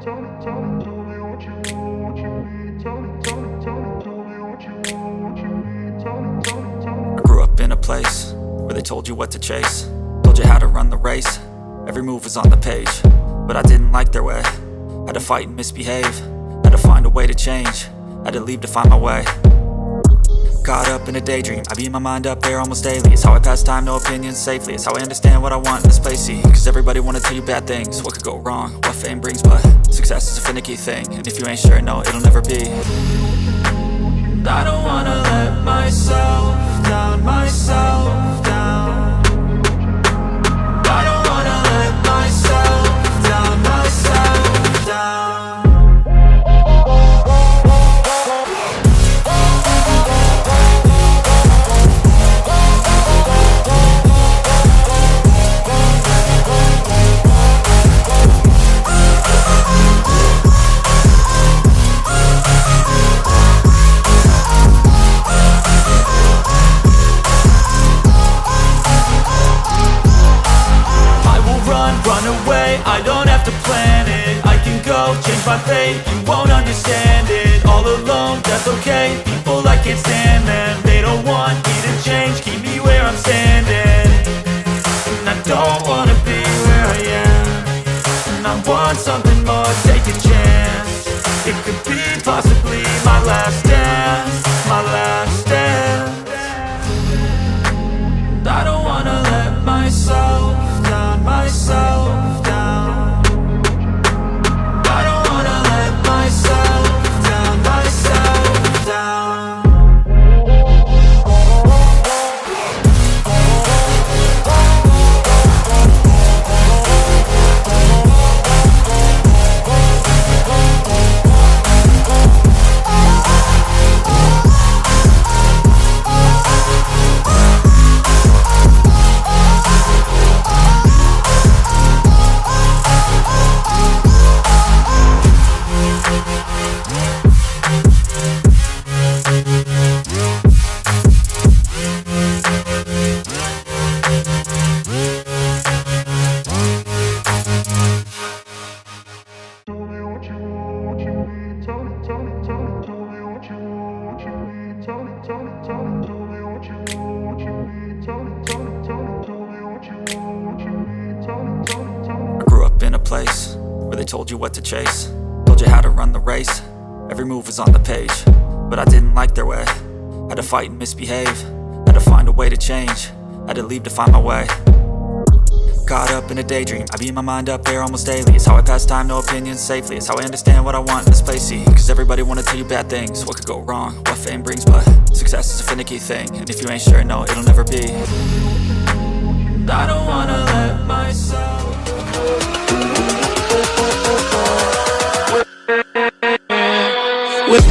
I grew up in a place where they told you what to chase, told you how to run the race. Every move was on the page, but I didn't like their way. Had to fight and misbehave, had to find a way to change, had to leave to find my way. Caught up in a daydream, I beat my mind up there almost daily. It's how I pass time, no opinions safely. It's how I understand what I want in this place, see. Cause everybody wanna tell you bad things, what could go wrong, what fame brings. But success is a finicky thing, and if you ain't sure, no, it'll never be. And I don't wanna let myself down, myself down. I don't wanna let myself down, myself down. Run away, I don't have to plan it. I can go, change my fate, you won't understand it. All alone, that's okay, people I can't stand them. They don't want me to change, keep me where I'm standing. And I don't wanna be where I am, and I want something more, take a chance. It could be possibly my last dance, my last dance. And I don't wanna let myself down, myself down. I don't wanna let myself down, myself down. I grew up in a place where they told you what to chase, told you how to run the race. Every move was on the page, but I didn't like their way. Had to fight and misbehave, had to find a way to change, had to leave to find my way. Caught up in a daydream, I beat my mind up there almost daily. It's how I pass time, no opinions safely. It's how I understand what I want in this place, see. Cause everybody wanna tell you bad things, what could go wrong, what fame brings. But success is a finicky thing, and if you ain't sure, no, it'll never be. And I don't wanna let myself with